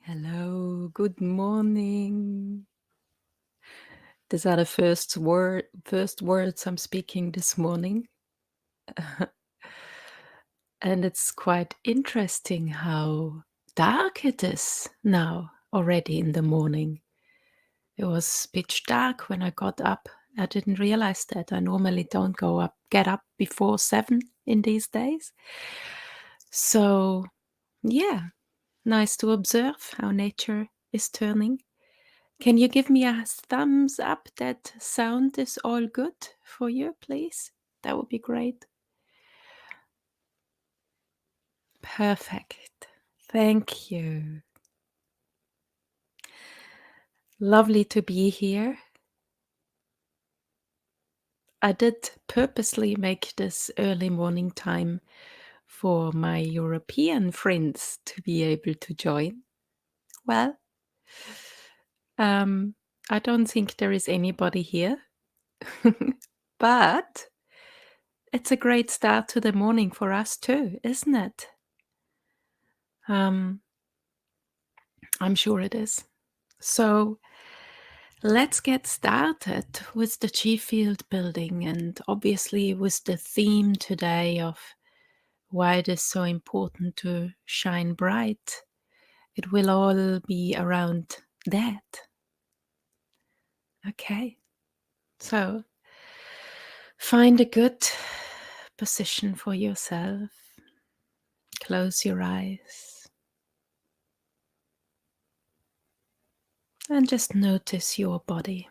Hello, good morning. These are the first words I'm speaking this morning. And it's quite interesting how dark it is now already in the morning. It was pitch dark when I got up. I didn't realize that. I normally don't get up before 7 in these days. So, yeah, nice to observe how nature is turning. Can you give me a thumbs up that sound is all good for you, please? That would be great. Perfect. Thank you. Lovely to be here. I did purposely make this early morning time for my European friends to be able to join. Well, um, I don't think there is anybody here, but it's a great start to the morning for us too, isn't it? Um, I'm sure it is. So let's get started with the G field building and obviously with the theme today of why it is so important to shine bright. It will all be around that. Okay, so find a good position for yourself. Close your eyes and just notice your body.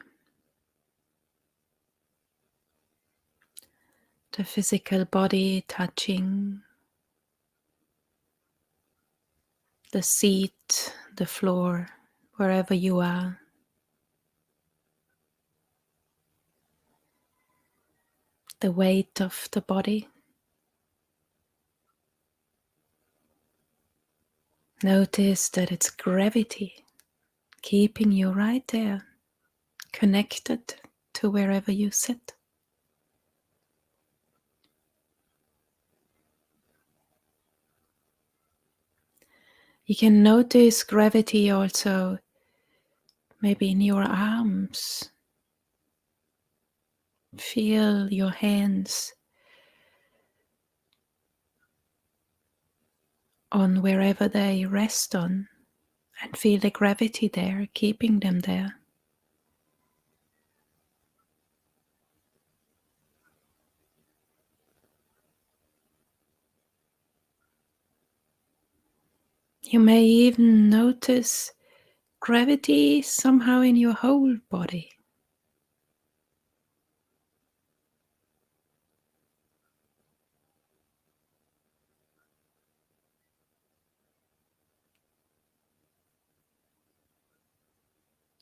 The physical body touching the seat, the floor, wherever you are. The weight of the body. Notice that it's gravity keeping you right there, connected to wherever you sit. You can notice gravity also maybe in your arms. Feel your hands on wherever they rest on and feel the gravity there, keeping them there. You may even notice gravity somehow in your whole body.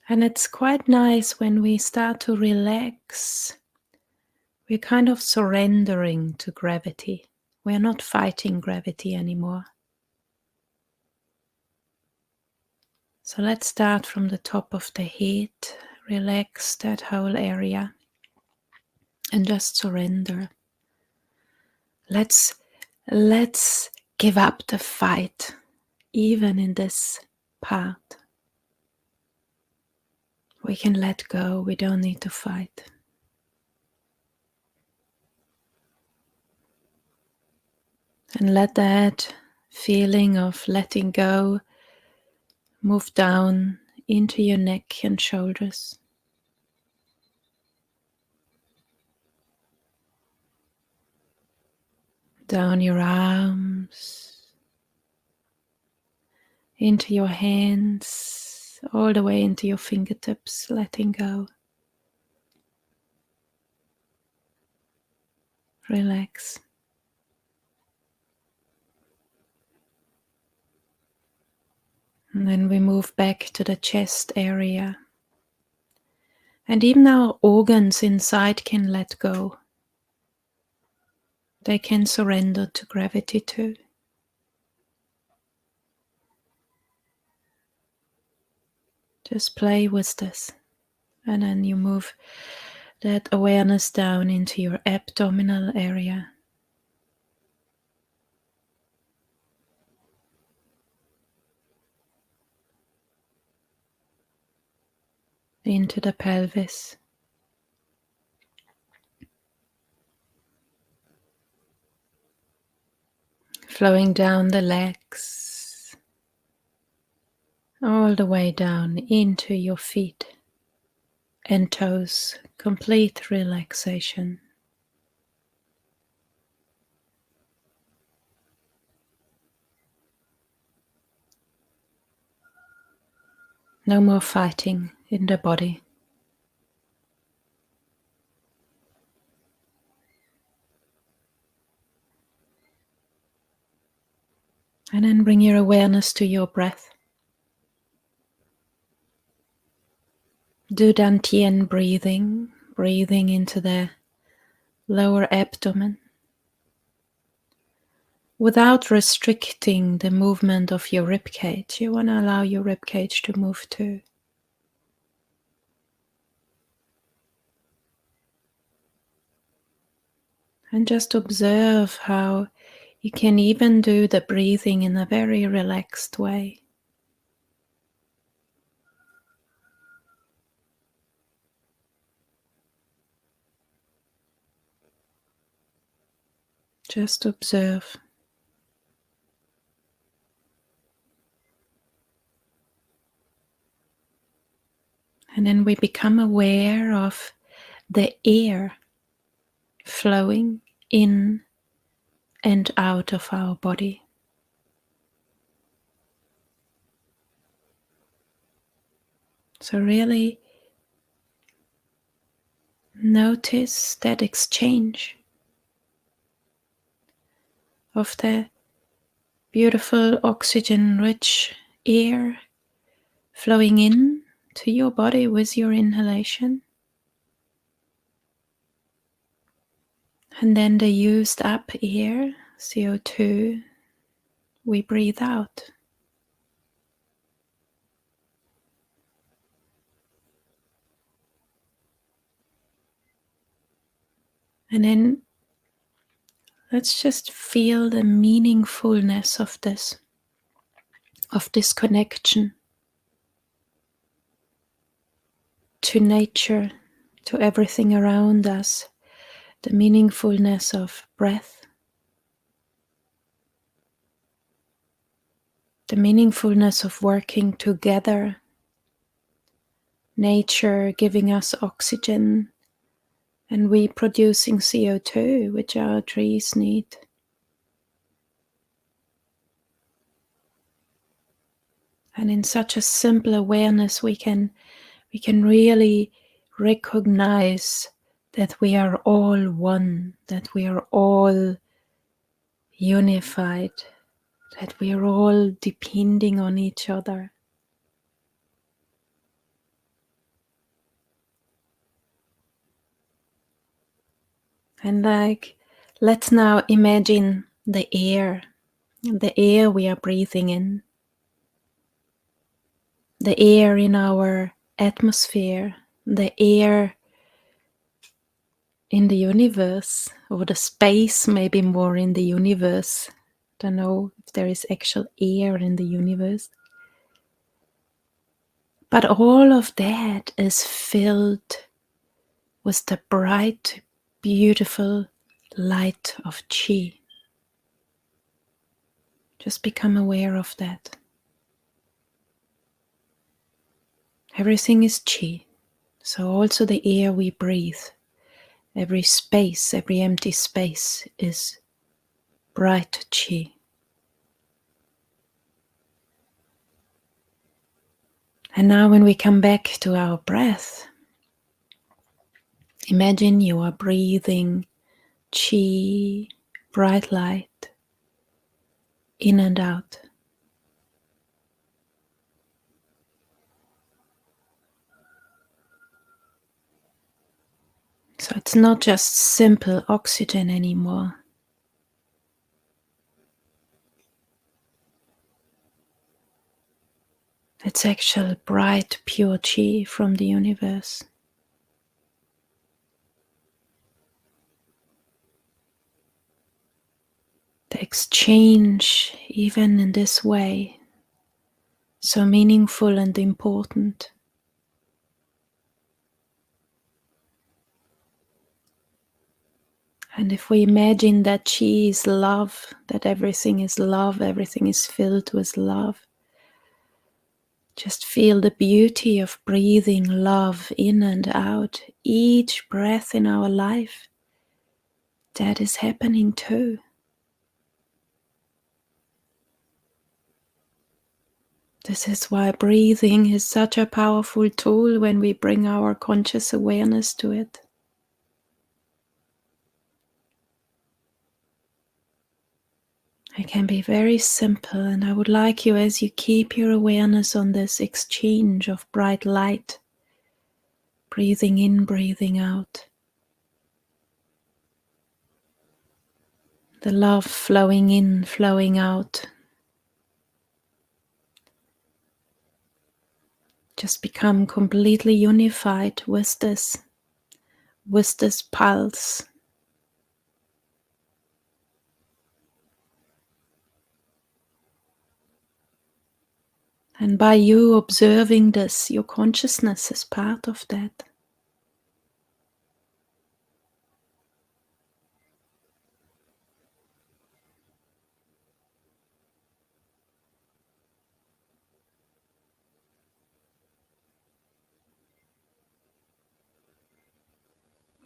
And it's quite nice when we start to relax. We're kind of surrendering to gravity. We're not fighting gravity anymore. So let's start from the top of the head. Relax that whole area and just surrender. Let's give up the fight, even in this part. We can let go. We don't need to fight. And let that feeling of letting go move down into your neck and shoulders. Down your arms, into your hands, all the way into your fingertips, letting go. Relax. And then we move back to the chest area. And even our organs inside can let go. They can surrender to gravity too. Just play with this. And then you move that awareness down into your abdominal area. into the pelvis. Flowing down the legs, all the way down into your feet and toes, complete relaxation. No more fighting in the body. And then bring your awareness to your breath. Do Dantian breathing, breathing into the lower abdomen without restricting the movement of your rib cage. You want to allow your rib cage to move too. And just observe how you can even do the breathing in a very relaxed way. Just observe. And then we become aware of the air flowing in and out of our body. So really notice that exchange of the beautiful oxygen-rich air flowing in to your body with your inhalation. And then the used up air, CO2, we breathe out. And then let's just feel the meaningfulness of this connection to nature, to everything around us, the meaningfulness of breath, the meaningfulness of working together, nature giving us oxygen, and we producing CO2, which our trees need. And in such a simple awareness, we can really recognize that we are all one, that we are all unified, that we are all depending on each other. And let's now imagine the air we are breathing in, the air in our atmosphere, the air in the universe, or the space maybe more in the universe. Don't know if there is actual air in the universe. But all of that is filled with the bright, beautiful light of Qi. Just become aware of that. Everything is Qi. So also the air we breathe, every space, every empty space is bright Qi. And now when we come back to our breath, imagine you are breathing Qi, bright light, in and out. So it's not just simple oxygen anymore. It's actual bright, pure Qi from the universe. The exchange, even in this way, so meaningful and important. And if we imagine that Chi is love, that everything is love, everything is filled with love, just feel the beauty of breathing love in and out. Each breath in our life, that is happening too. This is why breathing is such a powerful tool when we bring our conscious awareness to it. It can be very simple, and I would like you, as you keep your awareness on this exchange of bright light, breathing in, breathing out, the love flowing in, flowing out. Just become completely unified with this pulse. And by you observing this, your consciousness is part of that.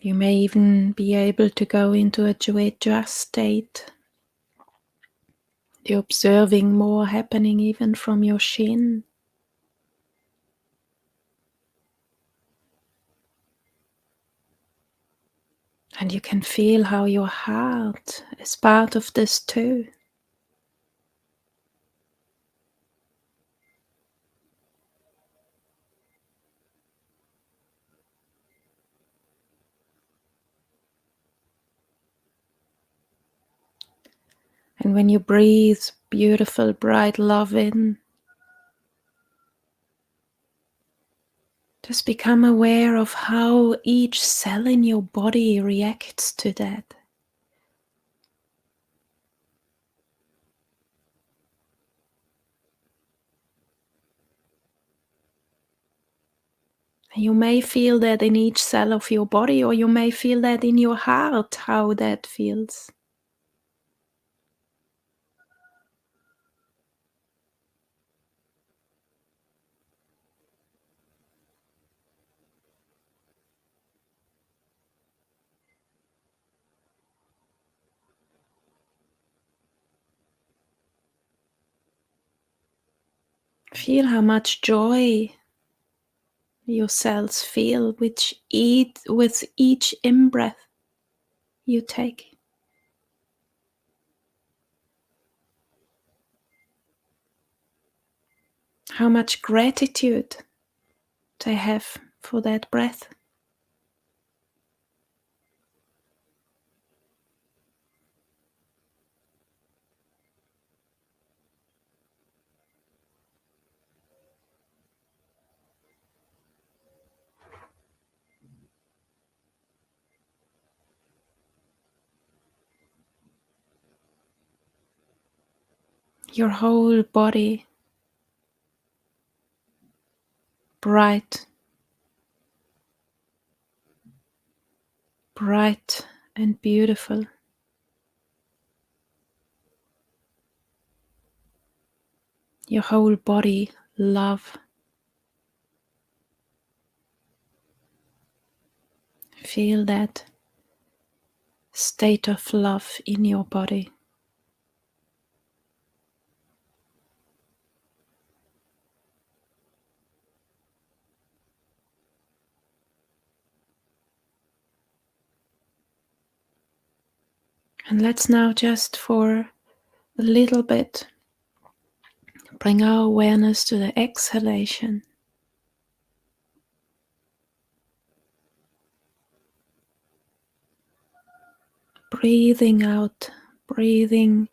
You may even be able to go into a Jhana state. You're observing more happening even from your shin. And you can feel how your heart is part of this too. And when you breathe beautiful, bright love in, just become aware of how each cell in your body reacts to that. You may feel that in each cell of your body, or you may feel that in your heart, how that feels. Feel how much joy your cells feel with each in-breath you take. How much gratitude they have for that breath. Your whole body bright, bright and beautiful. Your whole body love. Feel that state of love in your body. And let's now just for a little bit bring our awareness to the exhalation. Breathing out, breathing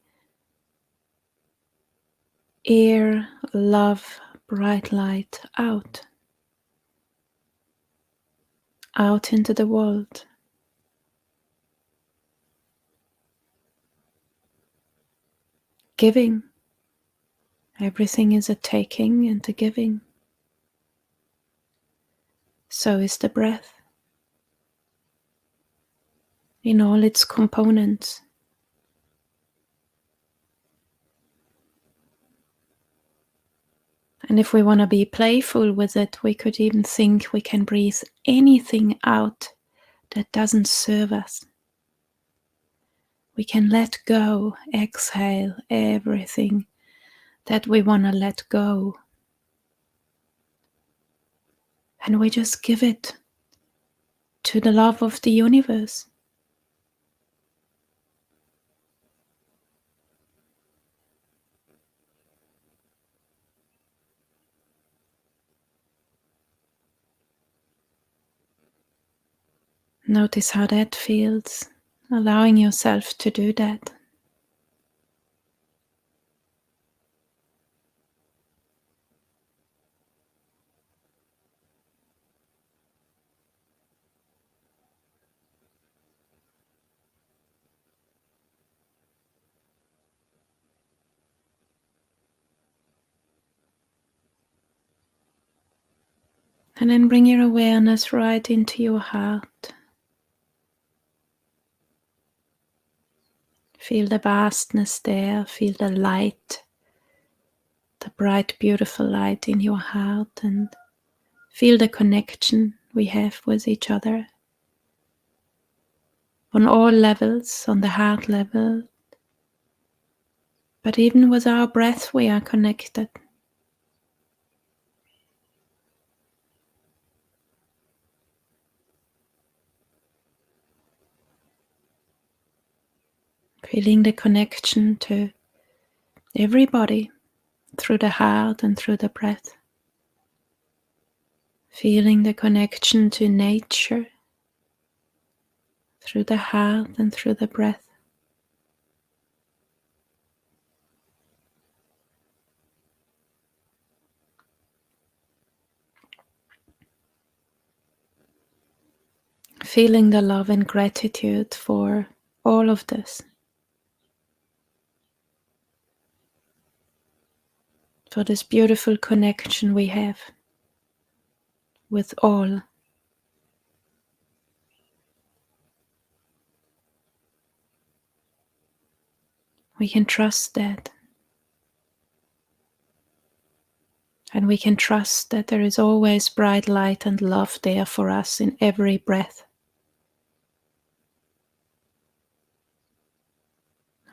air, love, bright light out. Out into the world. Giving. Everything is a taking and a giving. So is the breath. in all its components. And if we want to be playful with it, we could even think we can breathe anything out that doesn't serve us. We can let go, exhale everything that we want to let go. And we just give it to the love of the universe. Notice how that feels, allowing yourself to do that. And then bring your awareness right into your heart. Feel the vastness there, feel the light, the bright, beautiful light in your heart, and feel the connection we have with each other on all levels, on the heart level, but even with our breath we are connected. Feeling the connection to everybody through the heart and through the breath. Feeling the connection to nature through the heart and through the breath. Feeling the love and gratitude for all of this. For this beautiful connection we have with all. We can trust that. And we can trust that there is always bright light and love there for us in every breath.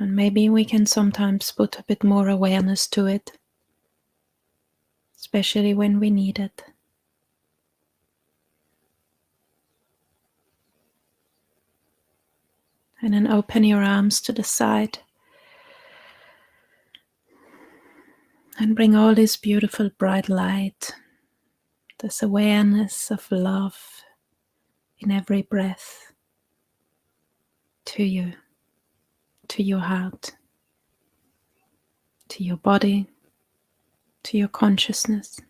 And maybe we can sometimes put a bit more awareness to it, especially when we need it. And then open your arms to the side and bring all this beautiful bright light, this awareness of love in every breath to you, to your heart, to your body, to your consciousness.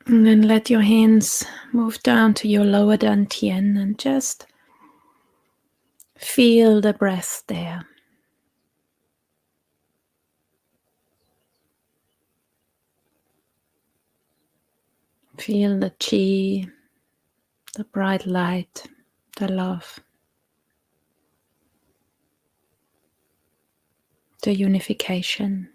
And then let your hands move down to your lower dantian and just feel the breath there. Feel the chi, the bright light, the love, the unification.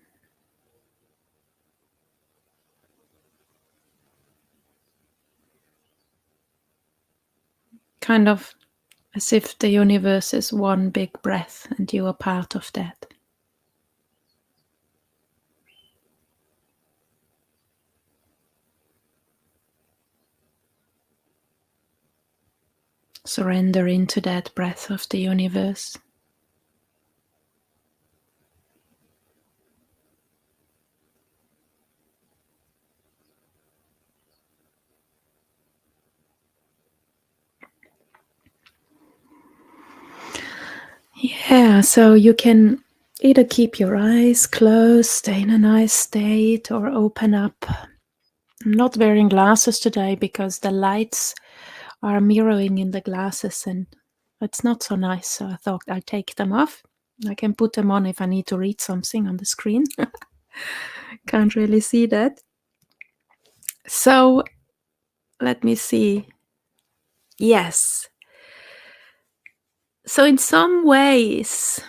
Kind of as if the universe is one big breath and you are part of that. Surrender into that breath of the universe. Yeah, so you can either keep your eyes closed, stay in a nice state, or open up. I'm not wearing glasses today because the lights are mirroring in the glasses, and it's not so nice. So I thought I'll take them off. I can put them on if I need to read something on the screen. Can't really see that. So let me see. Yes. So in some ways,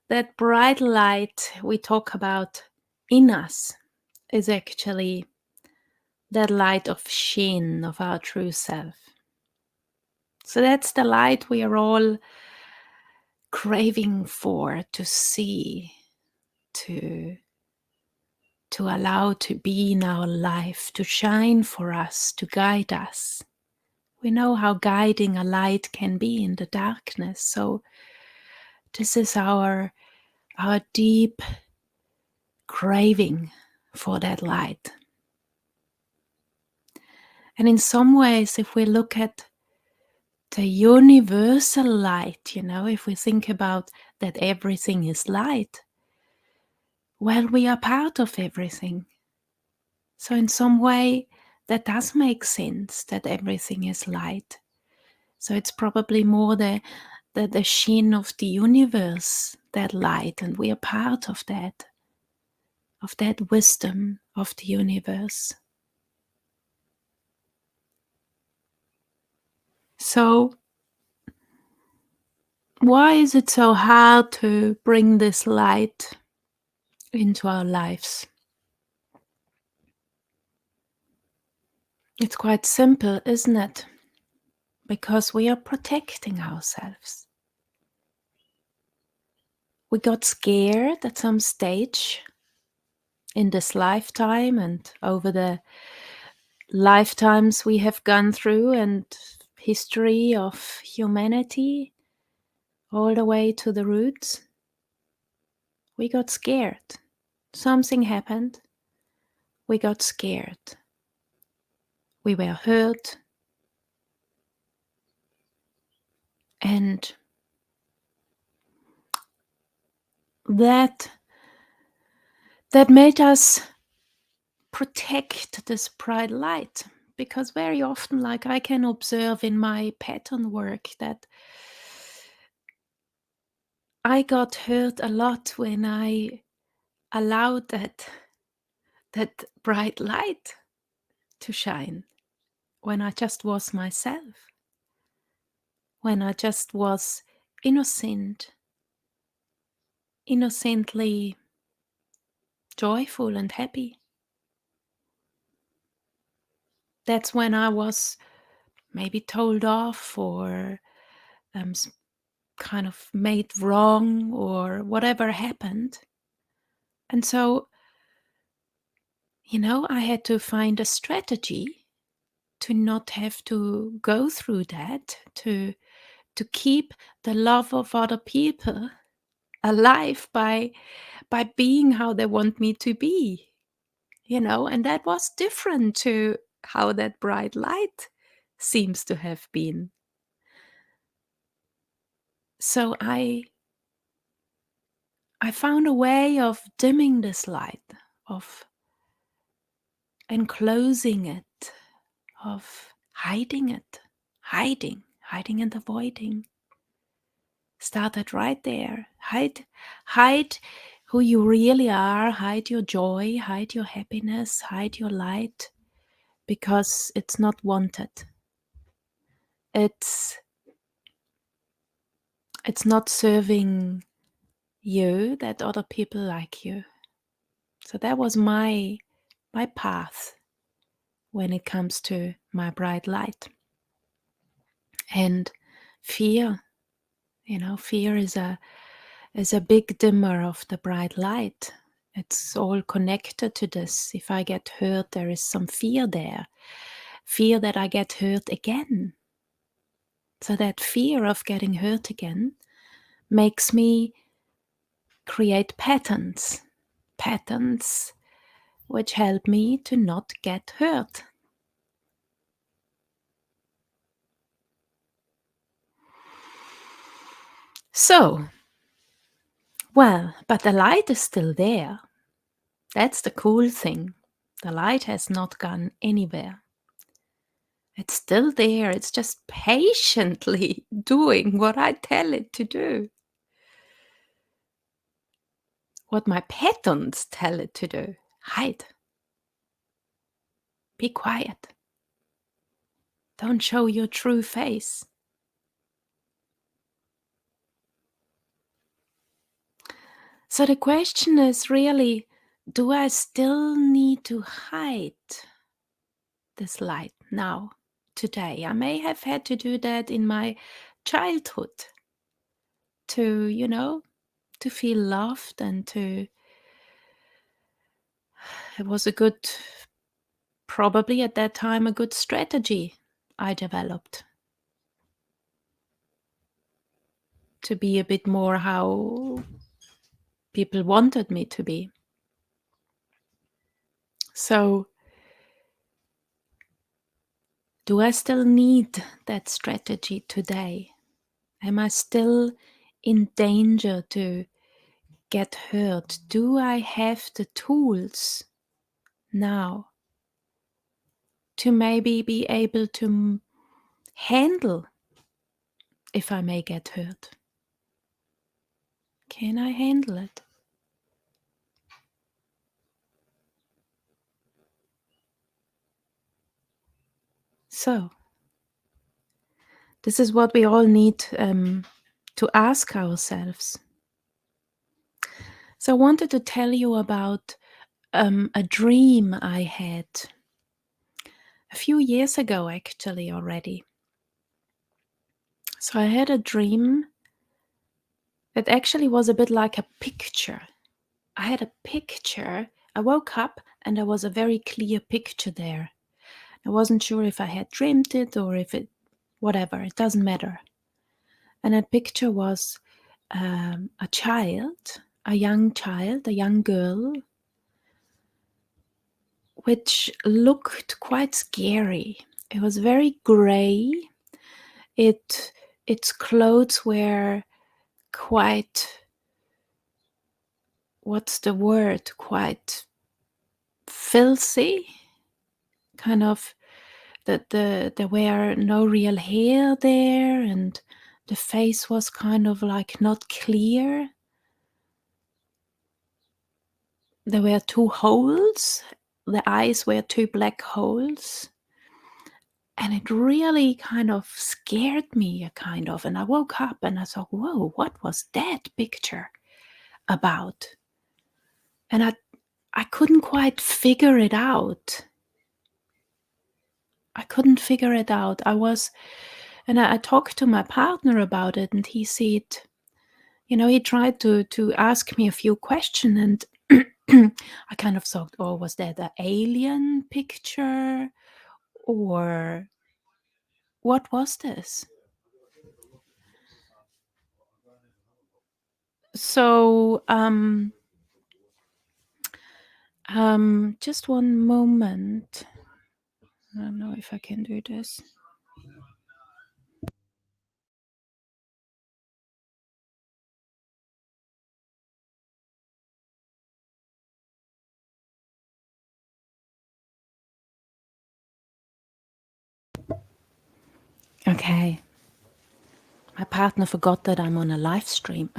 that bright light we talk about in us is actually that light of Shin, of our true self. So that's the light we are all craving for, to see, to allow to be in our life, to shine for us, to guide us. We know how guiding a light can be in the darkness. So this is our deep craving for that light. And in some ways, if we look at the universal light, if we think about that everything is light, well, we are part of everything. So in some way, that does make sense, that everything is light. So it's probably more the sheen of the universe, that light, and we are part of that wisdom of the universe. So why is it so hard to bring this light into our lives? It's quite simple, isn't it? Because we are protecting ourselves. We got scared at some stage in this lifetime and over the lifetimes we have gone through and history of humanity all the way to the roots. We got scared. Something happened. We got scared. We were hurt. And that made us protect this bright light, because very often, like I can observe in my pattern work, that I got hurt a lot when I allowed that bright light to shine, when I just was myself, when I just was innocently joyful and happy. That's when I was maybe told off, or kind of made wrong, or whatever happened. And so, I had to find a strategy to not have to go through that, to keep the love of other people alive by being how they want me to be, and that was different to how that bright light seems to have been. So I found a way of dimming this light, of enclosing it, of hiding it, hiding and avoiding. Started right there. Hide who you really are, hide your joy, hide your happiness, hide your light, because it's not wanted. It's not serving you that other people like you. So that was my path when it comes to my bright light. And fear, fear is a big dimmer of the bright light. It's all connected to this. If I get hurt, there is some fear there. Fear that I get hurt again. So that fear of getting hurt again makes me create patterns which help me to not get hurt. So, well, but the light is still there. That's the cool thing. The light has not gone anywhere. It's still there. It's just patiently doing what I tell it to do, what my patterns tell it to do. Hide, be quiet, don't show your true face. So the question is really, do I still need to hide this light now, today? I may have had to do that in my childhood to, to feel loved and to, it was a good, probably at that time, a good strategy I developed to be a bit more how people wanted me to be. So, do I still need that strategy today? Am I still in danger to get hurt? Do I have the tools now to maybe be able to handle if I may get hurt? Can I handle it? So, this is what we all need to ask ourselves. So, I wanted to tell you about a dream I had a few years ago, actually, already. So, I had a dream that actually was a bit like a picture. I had a picture. I woke up and there was a very clear picture there. I wasn't sure if I had dreamed it or if it, whatever, it doesn't matter. And that picture was a child, a young child, a young girl, which looked quite scary. It was very gray. Its clothes were quite, what's the word? Quite filthy, kind of. There were no real hair there, and the face was kind of like not clear. There were two holes. The eyes were two black holes. And it really kind of scared me, kind of. And I woke up and I thought, whoa, what was that picture about? And I couldn't quite figure it out. I couldn't figure it out. I talked to my partner about it, and he said, he tried to ask me a few questions, and I kind of thought, oh, was that an alien picture? Or what was this? So, just one moment. I don't know if I can do this. Okay. My partner forgot that I'm on a live stream.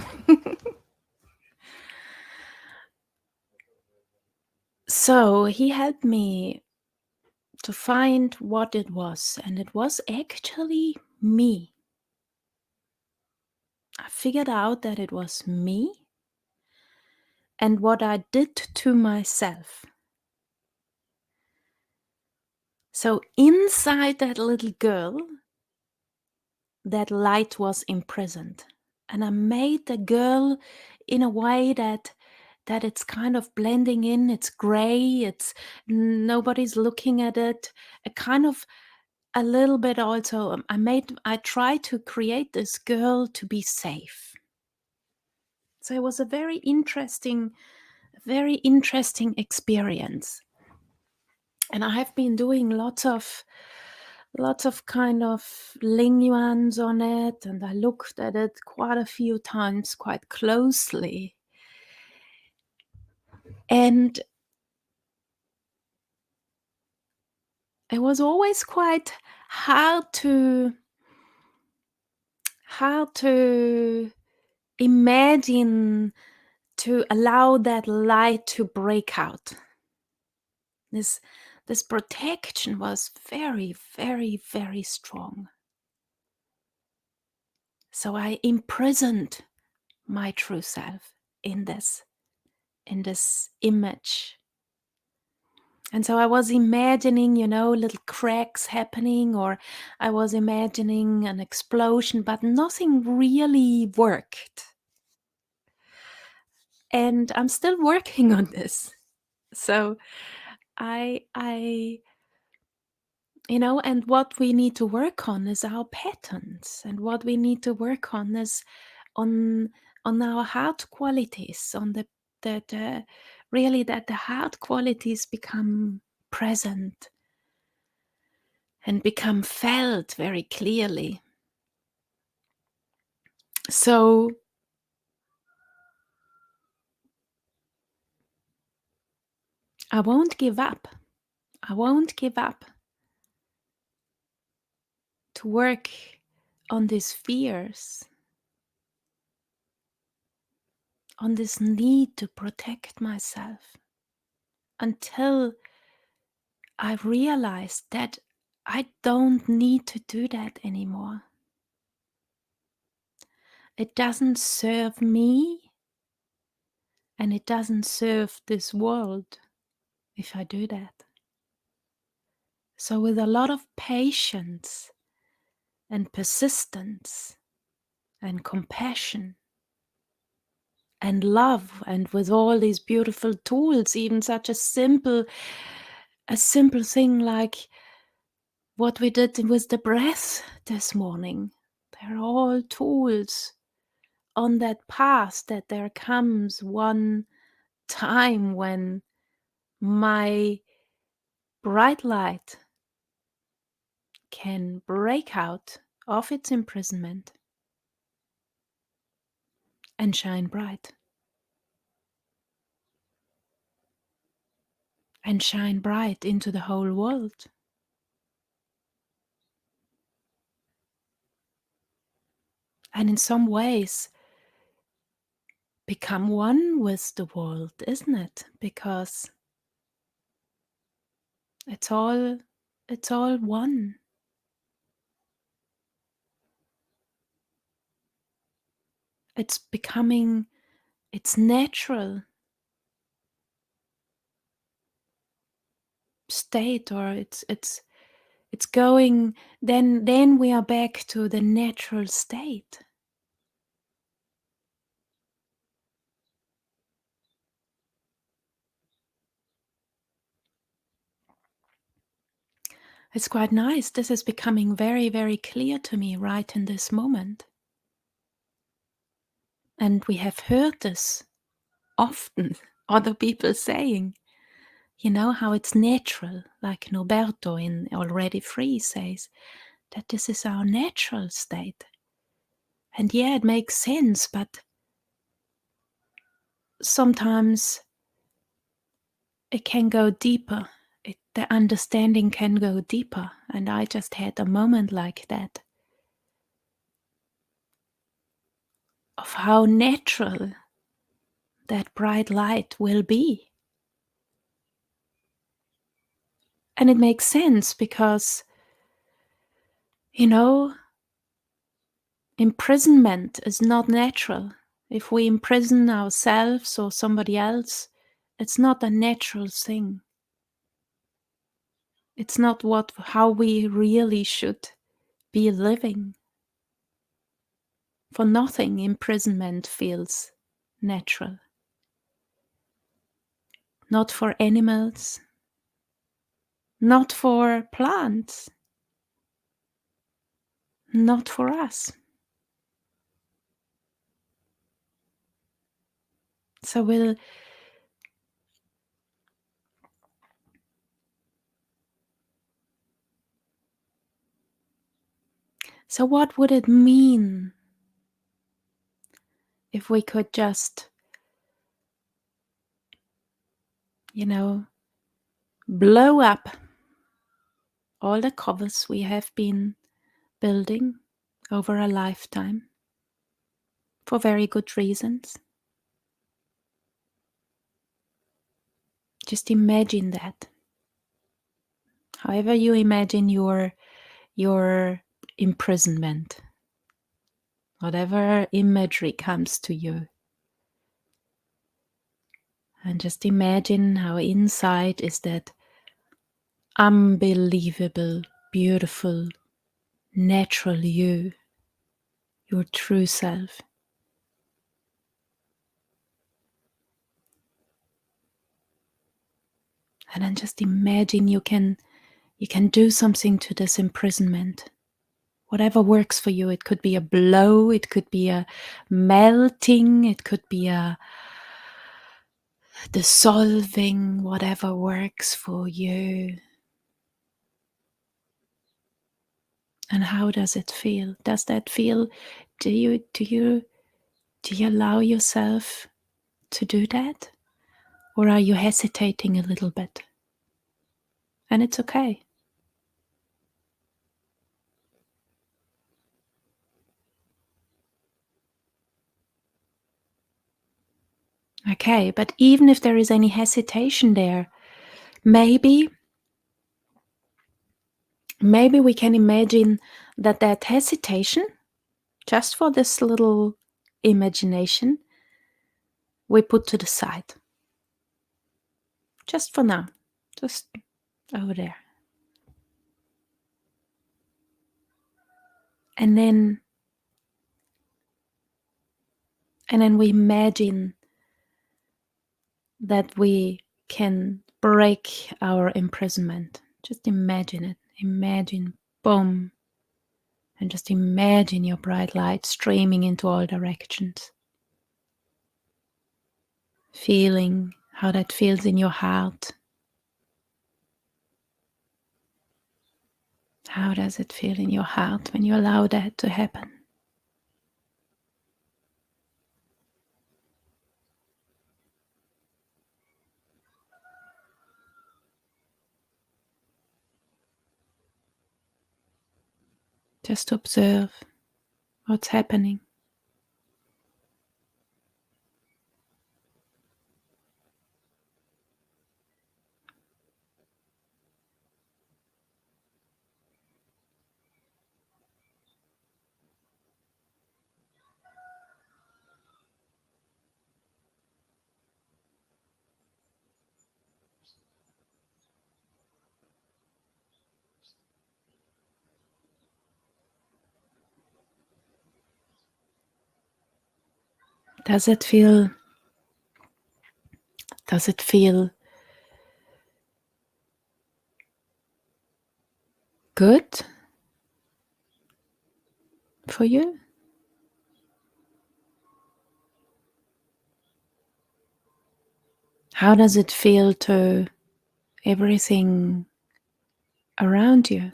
So he helped me to find what it was, and it was actually me. I figured out that it was me and what I did to myself. So inside that little girl, that light was imprisoned. And I made the girl in a way that it's kind of blending in, it's gray, it's nobody's looking at it. A kind of a little bit also I tried to create this girl to be safe. So it was a very interesting experience. And I have been doing lots of kind of Lingyuans on it, and I looked at it quite a few times, quite closely. And it was always quite hard to imagine, to allow that light to break out. This this protection was very, very, very strong. So I imprisoned my true self in this image. And so I was imagining, little cracks happening, or I was imagining an explosion, but nothing really worked. And I'm still working on this. So I and what we need to work on is our patterns, and what we need to work on is on our heart qualities, on the really that the heart qualities become present and become felt very clearly. So I won't give up. I won't give up to work on these fears, on this need to protect myself, until I realize that I don't need to do that anymore. It doesn't serve me, and it doesn't serve this world if I do that. So, with a lot of patience and persistence and compassion and love, and with all these beautiful tools, even such a simple thing like what we did with the breath this morning. They're all tools on that path, that there comes one time when my bright light can break out of its imprisonment and shine bright. And shine bright into the whole world. And in some ways, become one with the world, isn't it? Because it's all one. It's becoming its natural state, or it's going, then we are back to the natural state. It's quite nice. This is becoming very, very clear to me right in this moment. And we have heard this often, other people saying, how it's natural, like Norberto in Already Free says, that this is our natural state. And yeah, it makes sense, but sometimes it can go deeper. The understanding can go deeper. And I just had a moment like that, of how natural that bright light will be. And it makes sense because, imprisonment is not natural. If we imprison ourselves or somebody else, it's not a natural thing. It's not how we really should be living. For nothing imprisonment feels natural. Not for animals, not for plants, not for us. So what would it mean if we could just, blow up all the covers we have been building over a lifetime for very good reasons. Just imagine that. However you imagine your imprisonment, whatever imagery comes to you. And just imagine how inside is that unbelievable, beautiful, natural you, your true self. And then just imagine you can do something to this imprisonment. Whatever works for you. It could be a blow, it could be a melting, it could be a dissolving, whatever works for you. And how does it feel? Does that feel, do you allow yourself to do that? Or are you hesitating a little bit? And it's okay. Okay, but even if there is any hesitation there, maybe we can imagine that hesitation, just for this little imagination, we put to the side. Just for now. Just over there. And then we imagine that we can break our imprisonment. Just imagine it. Imagine, boom. And just imagine your bright light streaming into all directions. Feeling how that feels in your heart. How does it feel in your heart when you allow that to happen? Just observe what's happening. Does it feel good for you? How does it feel to everything around you?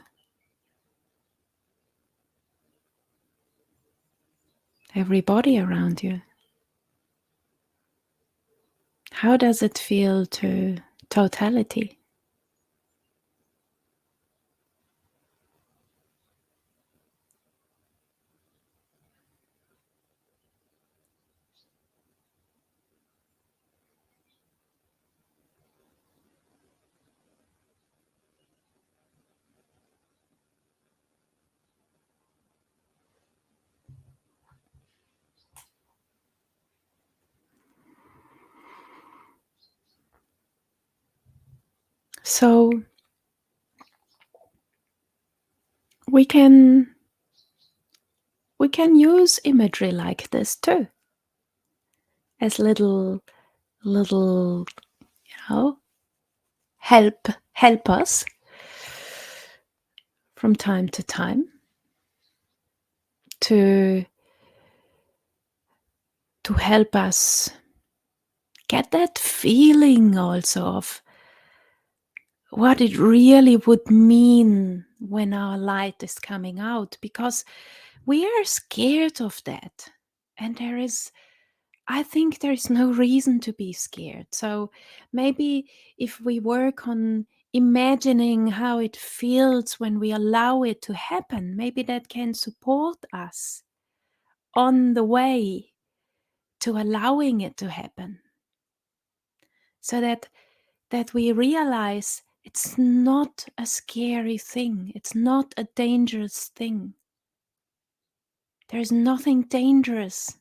Everybody around you? How does it feel to totality? So we can use imagery like this too, as little you know help us from time to time to help us get that feeling also of what it really would mean when our light is coming out, because we are scared of that. And I think there is no reason to be scared. So maybe if we work on imagining how it feels when we allow it to happen. Maybe that can support us on the way to allowing it to happen, so that we realize it's not a scary thing, it's not a dangerous thing. There's nothing dangerous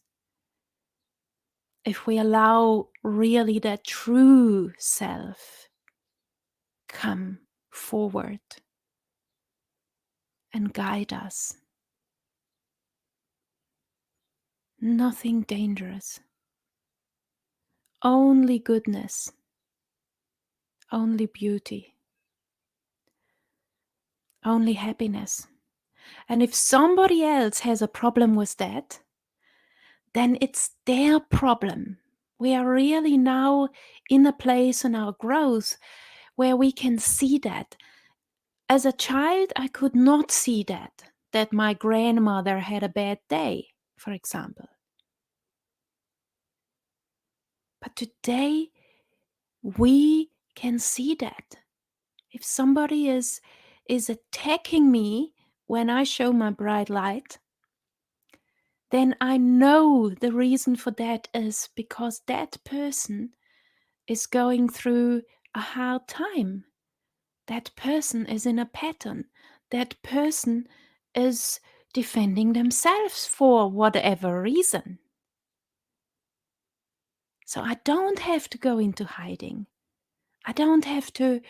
if we allow really that true self come forward and guide us. Nothing dangerous. Only goodness. Only beauty. Only happiness. And if somebody else has a problem with that, then it's their problem. We are really now in a place in our growth where we can see that. As a child, I could not see that my grandmother had a bad day, for example. But today, we can see that. If somebody is attacking me when I show my bright light, then I know the reason for that is because that person is going through a hard time. That person is in a pattern. That person is defending themselves for whatever reason. So I don't have to go into hiding. I don't have to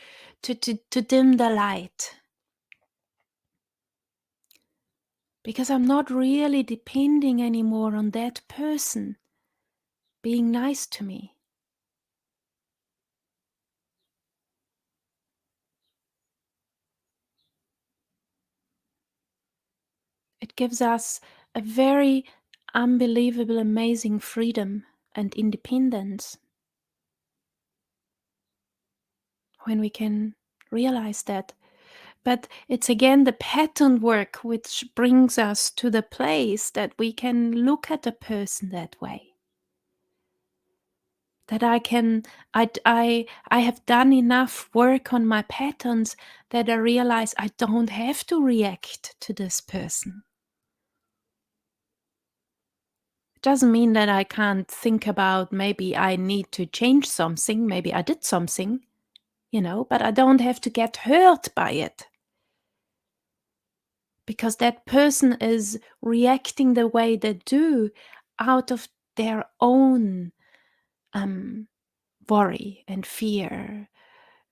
dim the light. Because I'm not really depending anymore on that person being nice to me. It gives us a very unbelievable, amazing freedom and independence when we can realize that. But it's again the pattern work which brings us to the place that we can look at a person that way. That I have done enough work on my patterns that I realize I don't have to react to this person. It doesn't mean that I can't think about maybe I need to change something, maybe I did something, but I don't have to get hurt by it. Because that person is reacting the way they do out of their own worry and fear.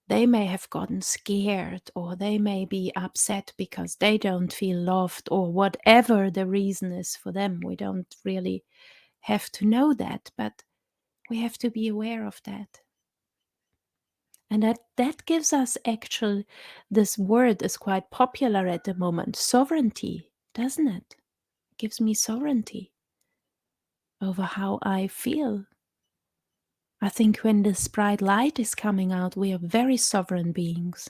They may have gotten scared, or they may be upset because they don't feel loved, or whatever the reason is for them. We don't really have to know that, but we have to be aware of that. And that gives us actually, this word is quite popular at the moment, sovereignty, doesn't it? It gives me sovereignty over how I feel. I think when this bright light is coming out, we are very sovereign beings.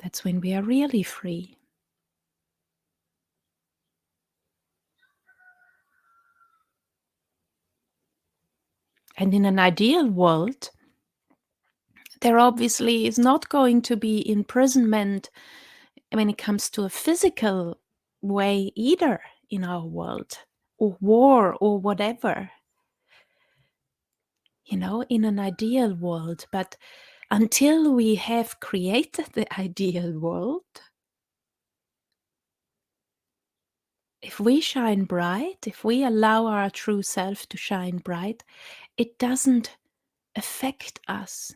That's when we are really free. And in an ideal world, there obviously is not going to be imprisonment when it comes to a physical way either in our world, or war or whatever, in an ideal world. But until we have created the ideal world, if we shine bright, if we allow our true self to shine bright, it doesn't affect us.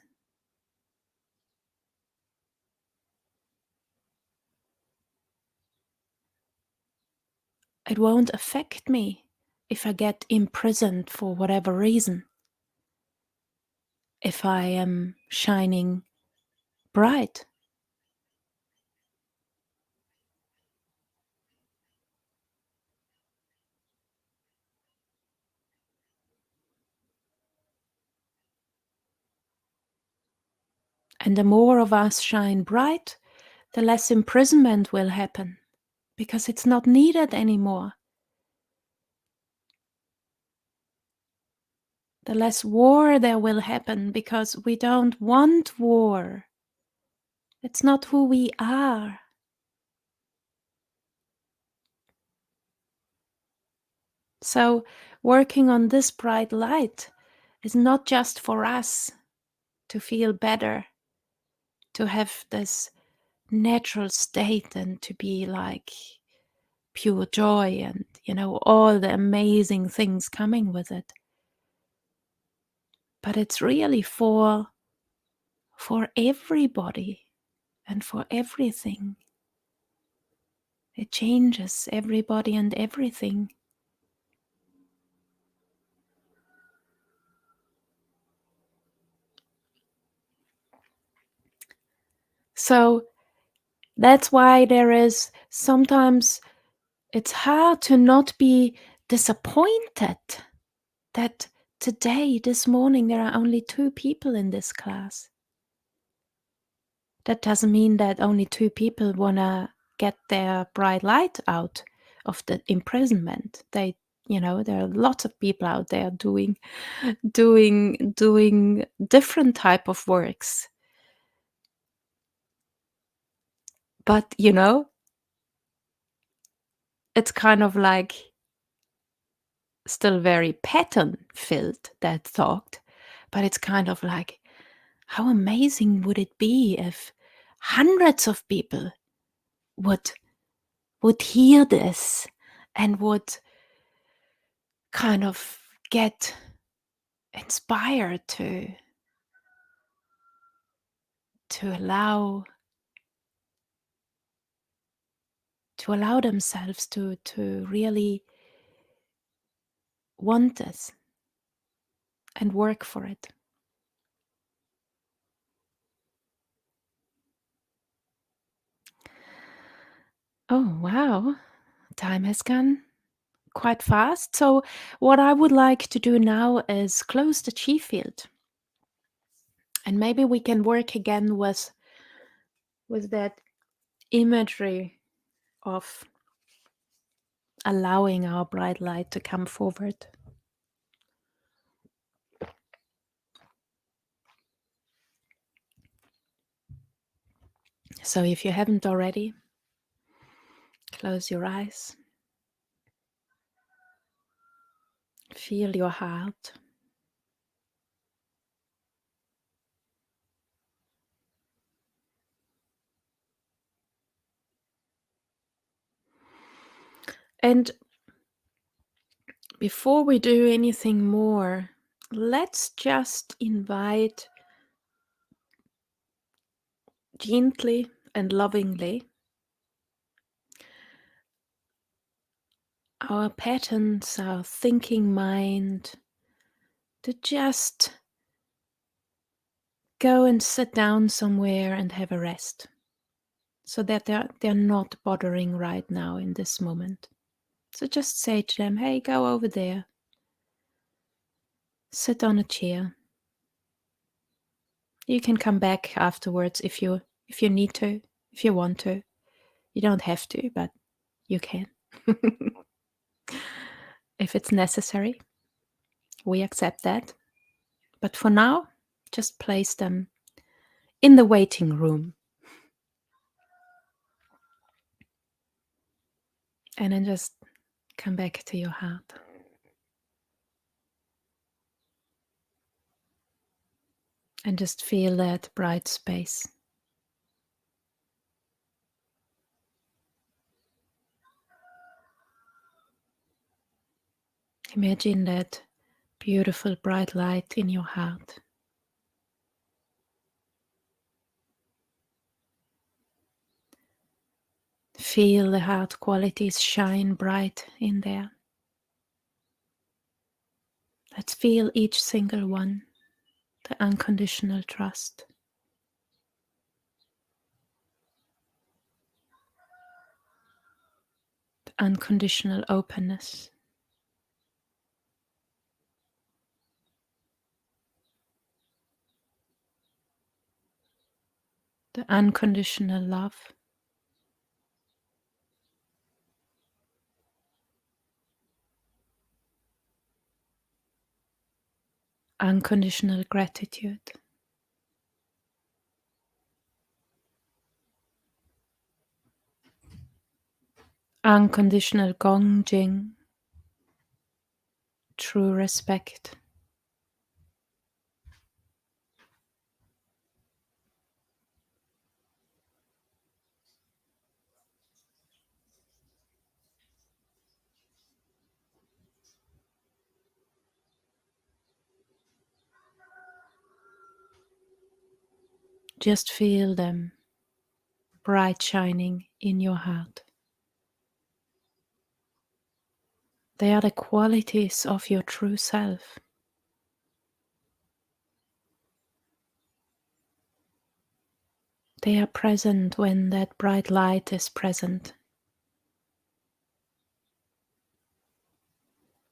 It won't affect me if I get imprisoned for whatever reason. If I am shining bright. And the more of us shine bright, the less imprisonment will happen, because it's not needed anymore. the less war there will happen, because we don't want war. It's not who we are. So working on this bright light is not just for us to feel better, to have this natural state and to be like pure joy and, all the amazing things coming with it. But it's really for everybody and for everything. It changes everybody and everything. So that's why there is sometimes it's hard to not be disappointed that today, this morning, there are only 2 people in this class. That doesn't mean that only 2 people wanna get their bright light out of the imprisonment. There are lots of people out there doing different type of works. But, it's kind of like still very pattern filled, that thought, but it's kind of like, how amazing would it be if hundreds of people would hear this and would kind of get inspired to allow themselves to really want this and work for it. Oh, wow. Time has gone quite fast. So what I would like to do now is close the chi field. And maybe we can work again with that imagery of allowing our bright light to come forward. So if you haven't already, close your eyes. Feel your heart. And before we do anything more, let's just invite gently and lovingly our patterns, our thinking mind, to just go and sit down somewhere and have a rest, so that they're not bothering right now in this moment. So just say to them, hey, go over there, sit on a chair. You can come back afterwards if you need to, if you want to. You don't have to, but you can. If it's necessary, we accept that. But for now, just place them in the waiting room. And then just come back to your heart. And just feel that bright space. Imagine that beautiful bright light in your heart. Feel the heart qualities shine bright in there. Let's feel each single one, the unconditional trust, the unconditional openness, the unconditional love, unconditional gratitude. Unconditional gongjing, true respect. Just feel them bright shining in your heart. They are the qualities of your true self. They are present when that bright light is present.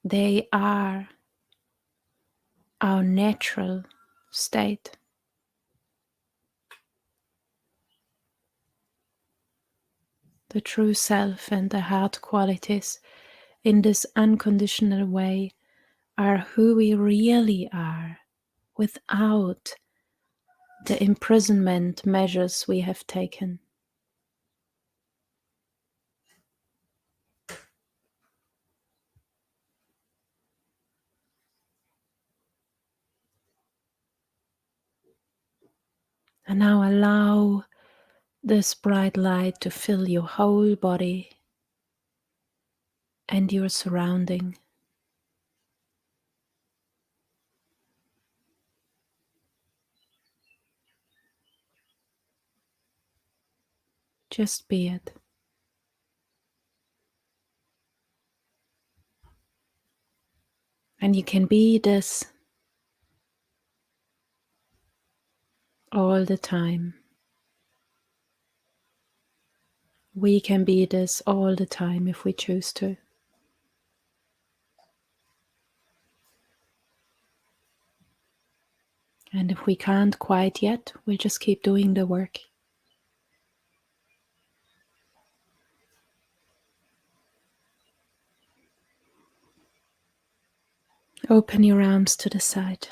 They are our natural state. The true self and the heart qualities in this unconditional way are who we really are without the imprisonment measures we have taken. And now allow this bright light to fill your whole body and your surrounding. Just be it. And you can be this all the time. We can be this all the time if we choose to. And if we can't quite yet, we'll just keep doing the work. Open your arms to the side.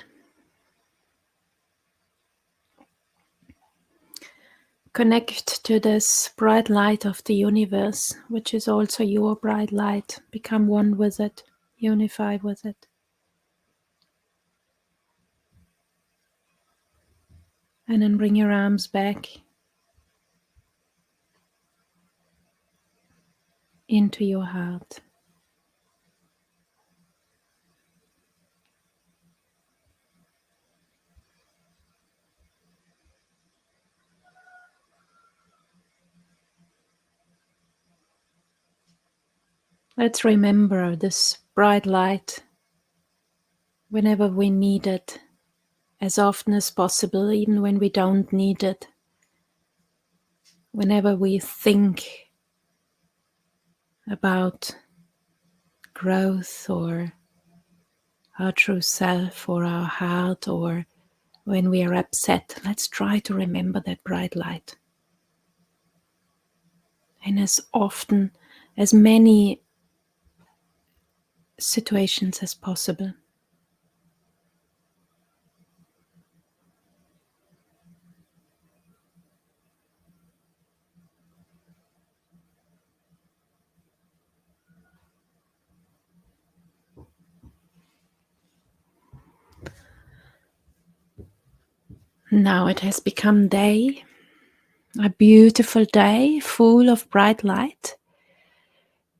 Connect to this bright light of the universe, which is also your bright light. Become one with it, unify with it. And then bring your arms back into your heart. Let's remember this bright light whenever we need it, as often as possible, even when we don't need it. Whenever we think about growth or our true self or our heart, or when we are upset, let's try to remember that bright light. And as often, as many situations as possible. Now it has become day, a beautiful day full of bright light.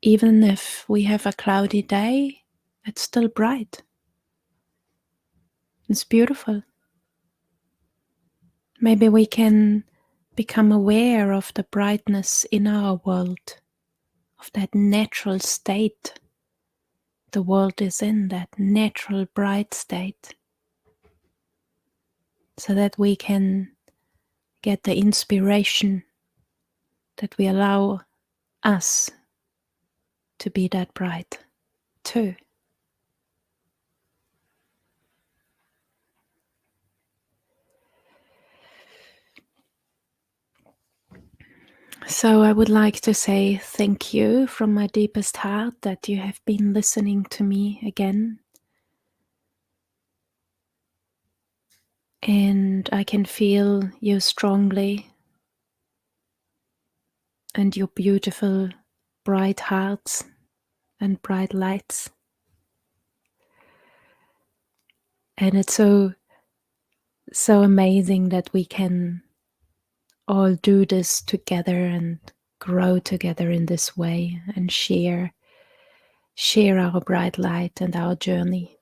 Even if we have a cloudy day, it's still bright. It's beautiful. Maybe we can become aware of the brightness in our world, of that natural state the world is in, that natural bright state, so that we can get the inspiration that we allow us to be that bright too. So I would like to say thank you from my deepest heart that you have been listening to me again. And I can feel you strongly and your beautiful bright hearts and bright lights. And it's so amazing that we can all do this together and grow together in this way and share our bright light and our journey.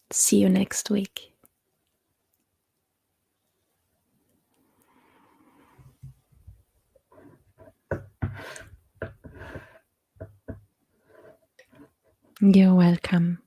See you next week. You're welcome.